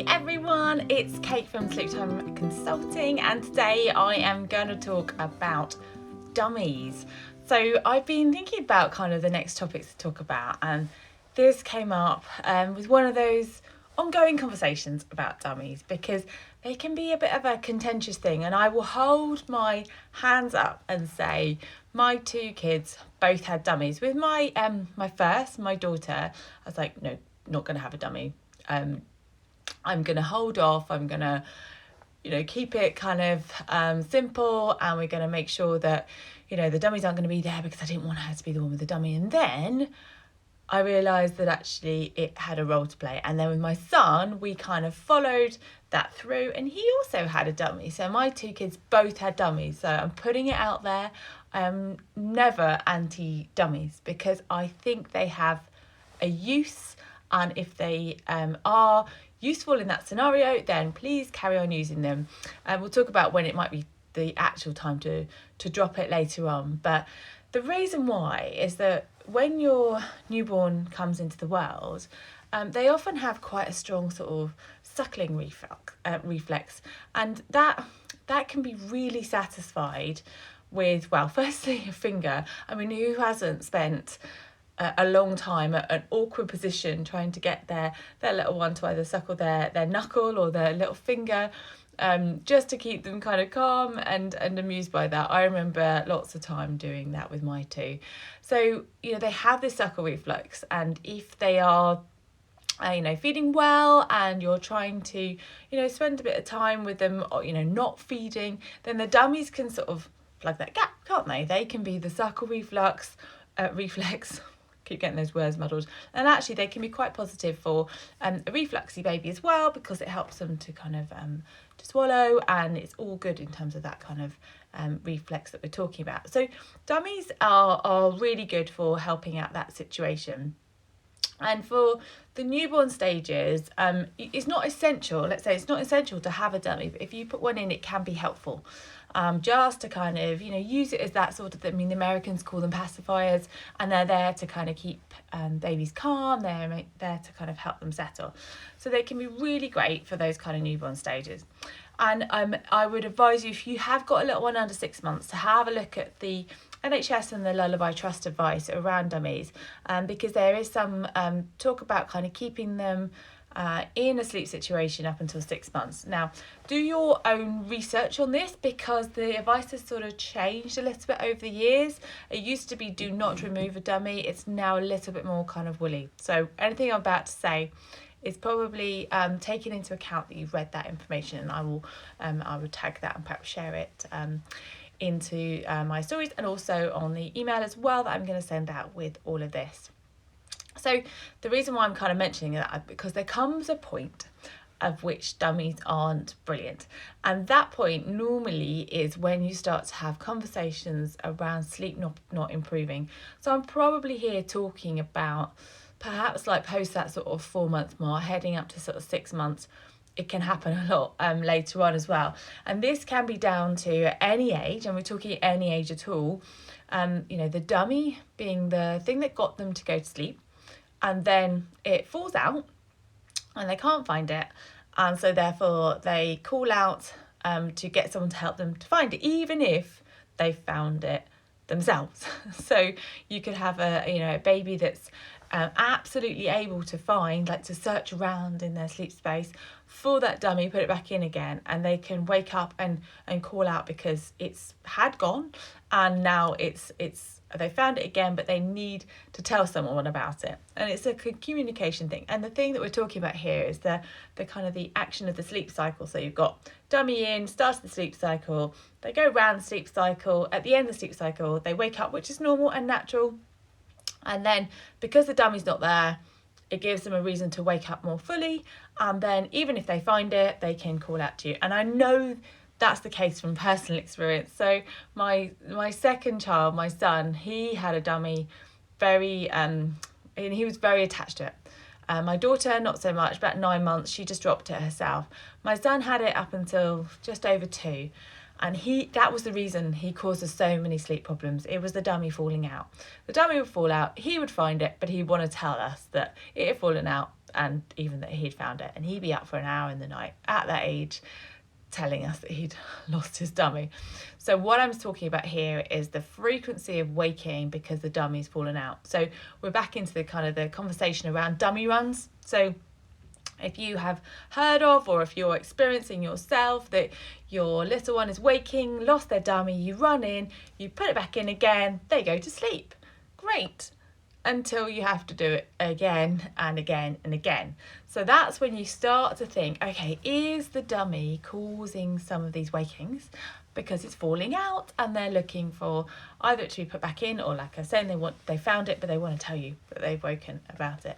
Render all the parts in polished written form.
Hey everyone, it's Kate from Sleep Time Consulting, and today I am going to talk about dummies. So I've been thinking about kind of the next topics to talk about, and this came up with one of those ongoing conversations about dummies because they can be a bit of a contentious thing, and I will hold my hands up and say my two kids both had dummies. With my daughter, I was like, no, not going to have a dummy. I'm going to hold off. I'm going to, keep it kind of simple, and we're going to make sure that, the dummies aren't going to be there because I didn't want her to be the one with the dummy. And then I realised that actually it had a role to play. And then with my son, we kind of followed that through, and he also had a dummy. So my two kids both had dummies. So I'm putting it out there. I am never anti-dummies because I think they have a use. And if they are useful in that scenario, then please carry on using them. And we'll talk about when it might be the actual time to drop it later on. But the reason why is that when your newborn comes into the world, they often have quite a strong sort of suckling reflex. And that can be really satisfied with, well, firstly, a finger. I mean, who hasn't spent a long time at an awkward position trying to get their little one to either suckle their knuckle or their little finger, just to keep them kind of calm and amused by that. I remember lots of time doing that with my two. So, they have this suckle reflex, and if they are feeding well and you're trying to, spend a bit of time with them, or, not feeding, then the dummies can sort of plug that gap, can't they? They can be the suckle reflex. Keep getting those words muddled. And actually they can be quite positive for a refluxy baby as well, because it helps them to kind of to swallow, and it's all good in terms of that kind of reflex that we're talking about. So dummies are really good for helping out that situation. And for the newborn stages, it's not essential. Let's say it's not essential to have a dummy, but if you put one in, it can be helpful. Just to kind of, use it as that sort of, the Americans call them pacifiers, and they're there to kind of keep babies calm. They're there to kind of help them settle. So they can be really great for those kind of newborn stages. And I would advise you, if you have got a little one under 6 months, to have a look at the NHS and the Lullaby Trust advice around dummies, because there is some talk about kind of keeping them in a sleep situation up until 6 months. Now, do your own research on this, because the advice has sort of changed a little bit over the years. It used to be do not remove a dummy. It's now a little bit more kind of woolly. So anything I'm about to say is probably taking into account that you've read that information, and I will tag that and perhaps share it into my stories, and also on the email as well that I'm going to send out with all of this. So the reason why I'm kind of mentioning that, because there comes a point of which dummies aren't brilliant, and that point normally is when you start to have conversations around sleep not improving. So I'm probably here talking about perhaps like post that sort of 4 month mark, heading up to sort of 6 months. It can happen a lot later on as well. And this can be down to any age, and we're talking any age at all. The dummy being the thing that got them to go to sleep, and then it falls out and they can't find it. And so therefore they call out to get someone to help them to find it, even if they found it themselves. So you could have a baby that's absolutely able to find, like, to search around in their sleep space for that dummy, put it back in again, and they can wake up and call out because it's had gone, and now it's they found it again, but they need to tell someone about it. And it's a communication thing. And the thing that we're talking about here is the kind of the action of the sleep cycle. So you've got dummy in, start of the sleep cycle, they go round the sleep cycle, at the end of the sleep cycle they wake up, which is normal and natural. And then because the dummy's not there, it gives them a reason to wake up more fully. And then even if they find it, they can call out to you. And I know that's the case from personal experience. So my second child, my son, he had a dummy, and he was very attached to it. My daughter, not so much, about 9 months, she just dropped it herself. My son had it up until just over 2. And that was the reason he caused us so many sleep problems. It was the dummy falling out. The dummy would fall out, he would find it, but he'd want to tell us that it had fallen out and even that he'd found it. And he'd be up for an hour in the night at that age telling us that he'd lost his dummy. So what I'm talking about here is the frequency of waking because the dummy's fallen out. So we're back into the kind of the conversation around dummy runs. So if you have heard of, or if you're experiencing yourself that your little one is waking, lost their dummy, you run in, you put it back in again, they go to sleep. Great. Until you have to do it again and again and again. So that's when you start to think, okay, is the dummy causing some of these wakings because it's falling out and they're looking for either to be put back in, or like I said, they found it but they want to tell you that they've woken about it.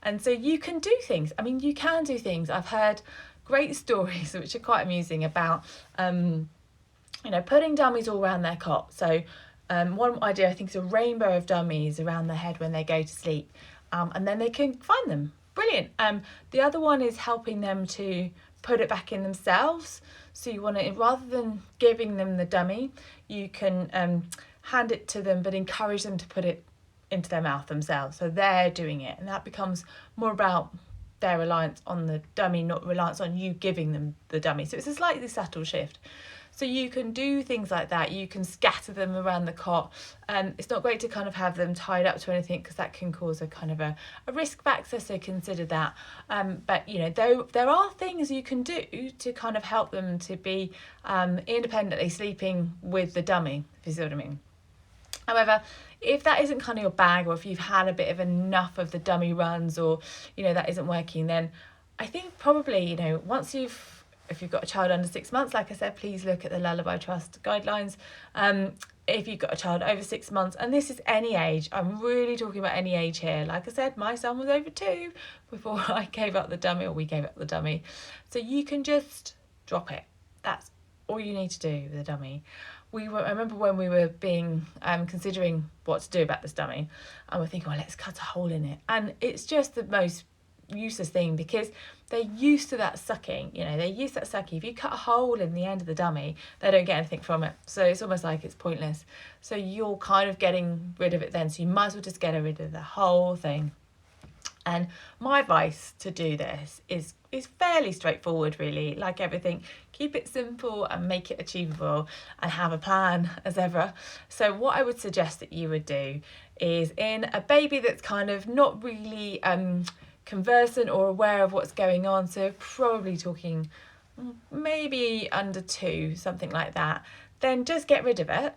And so you can do things. I mean, you can do things. I've heard great stories which are quite amusing about putting dummies all around their cot. So one idea I think is a rainbow of dummies around their head when they go to sleep, and then they can find them. Brilliant. The other one is helping them to put it back in themselves. So you want to, rather than giving them the dummy, you can hand it to them but encourage them to put it into their mouth themselves. So they're doing it, and that becomes more about their reliance on the dummy, not reliance on you giving them the dummy. So it's a slightly subtle shift. So you can do things like that. You can scatter them around the cot. It's not great to kind of have them tied up to anything because that can cause a kind of a risk factor, so consider that. But there are things you can do to kind of help them to be independently sleeping with the dummy, if you see what I mean. However, if that isn't kind of your bag, or if you've had a bit of enough of the dummy runs, or that isn't working, then I think probably if you've got a child under 6 months, like I said, please look at the Lullaby Trust guidelines. If you've got a child over 6 months, and this is any age, I'm really talking about any age here. Like I said, my son was over 2 before I gave up the dummy, or we gave up the dummy. So you can just drop it. That's all you need to do with a dummy. I remember when we were considering what to do about this dummy, and we're thinking, well, let's cut a hole in it. And it's just the most useless thing because they're used to that sucking. They're used to that sucking. If you cut a hole in the end of the dummy, they don't get anything from it. So it's almost like it's pointless. So you're kind of getting rid of it then. So you might as well just get rid of the whole thing. And my advice to do this is fairly straightforward, really. Like everything, keep it simple and make it achievable, and have a plan as ever. So what I would suggest that you would do is, in a baby that's kind of not really conversant or aware of what's going on, so probably talking maybe under 2, something like that, then just get rid of it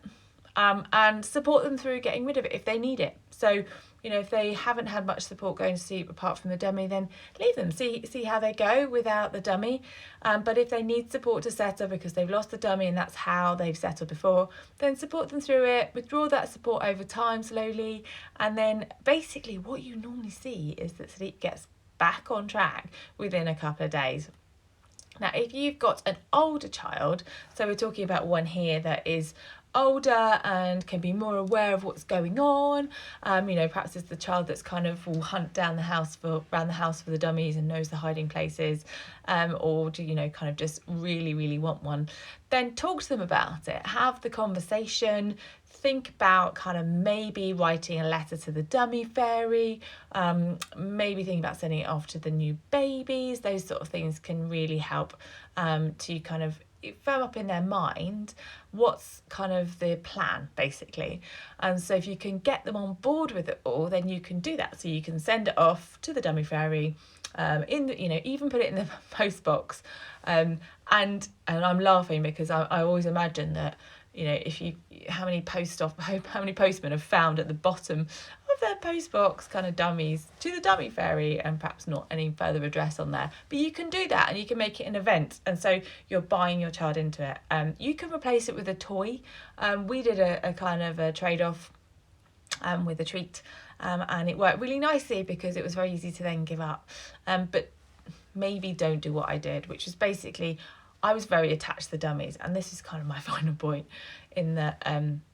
and support them through getting rid of it if they need it. So if they haven't had much support going to sleep apart from the dummy, then leave them, see how they go without the dummy. But if they need support to settle because they've lost the dummy and that's how they've settled before, then support them through it, withdraw that support over time slowly, and then basically what you normally see is that sleep gets back on track within a couple of days. Now, if you've got an older child, so we're talking about one here that is older and can be more aware of what's going on, perhaps it's the child that's kind of will hunt down around the house for the dummies and knows the hiding places, or do kind of just really, really want one, then talk to them about it, have the conversation, think about kind of maybe writing a letter to the dummy fairy, maybe think about sending it off to the new babies. Those sort of things can really help to kind of firm up in their mind what's kind of the plan, basically. And so if you can get them on board with it all, then you can do that. So you can send it off to the dummy fairy, even put it in the post box. And I'm laughing because I always imagine that how many postmen have found at the bottom of their post box kind of dummies to the dummy fairy, and perhaps not any further address on there. But you can do that, and you can make it an event, and so you're buying your child into it. You can replace it with a toy. We did a kind of a trade-off with a treat, and it worked really nicely because it was very easy to then give up. But maybe don't do what I did, which was basically, I was very attached to the dummies, and this is kind of my final point, in that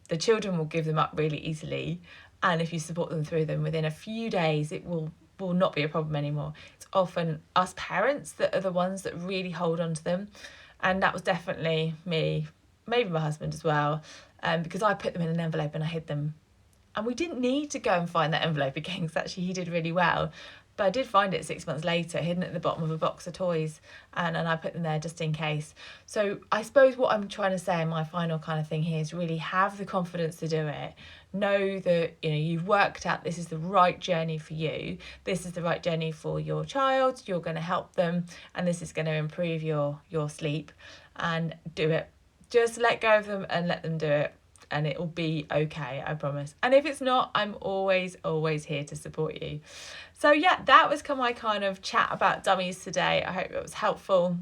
the children will give them up really easily, and if you support them through them, within a few days it will not be a problem anymore. It's often us parents that are the ones that really hold on to them, and that was definitely me maybe my husband as well, because I put them in an envelope and I hid them. And we didn't need to go and find that envelope again, because actually he did really well. But I did find it 6 months later, hidden at the bottom of a box of toys, and I put them there just in case. So I suppose what I'm trying to say, my final kind of thing here, is really have the confidence to do it. Know that you've worked out this is the right journey for you. This is the right journey for your child. You're going to help them, and this is going to improve your sleep. And do it. Just let go of them and let them do it. And it will be okay, I promise. And if it's not, I'm always here to support you. So yeah, that was my kind of chat about dummies today. I hope it was helpful.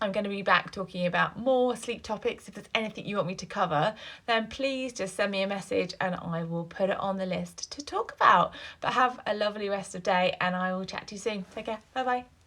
I'm going to be back talking about more sleep topics. If there's anything you want me to cover, then please just send me a message and I will put it on the list to talk about. But have a lovely rest of the day, and I will chat to you soon. Take care. Bye bye.